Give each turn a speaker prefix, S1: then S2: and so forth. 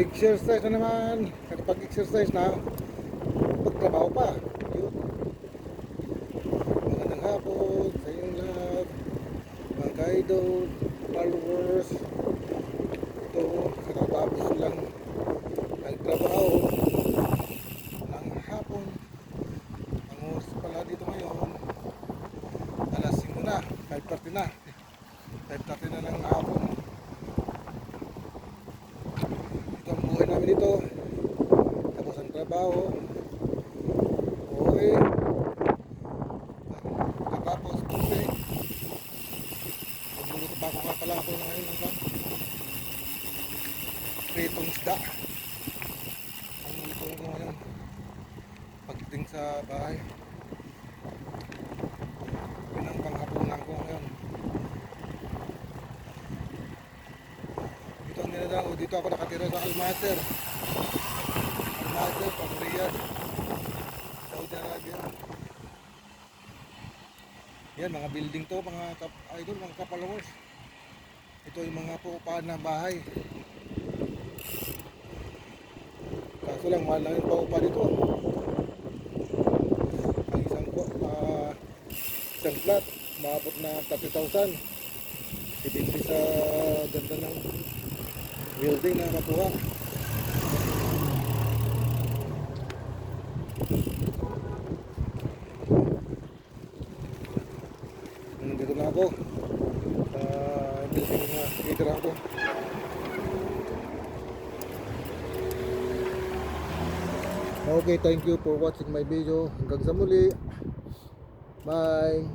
S1: Exercise na naman. Nakapag-exercise na. Pagtrabaho pa. Yun. Magandang hapon sa inyong lahat. Mga ka-idol, followers. Ito, kakatapos lang nagtrabaho ng hapon. Ang oras pala dito ngayon, alas 5 na, 5:30 na. 5:30 na ng hapon. Ito ang buhay namin dito. Tapos ang trabaho. Okay. Tapos buhay. Magluluto pa ako nga pala ako ngayon ng pan. Pritong isda. Ang luto ko ngayon. Pagdating sa bahay. Yun ang panghapunan ko ngayon. Dito ang niladako. Dito ako nakatira sa Al-Mater. Al-Mater, Riyadh, Saudi Arabia. Yan, mga building to, mga idol, mga ka-followers. Ito yung mga paupahan na bahay. Kaso lang, mahal lang yung paupa dito. Ang isang flat, maabot na 30,000. Depende sa ganda ng building na makuha. Dito na ako sa building na titira ako. Okay, thank you for watching my video. Hanggang sa muli. Bye.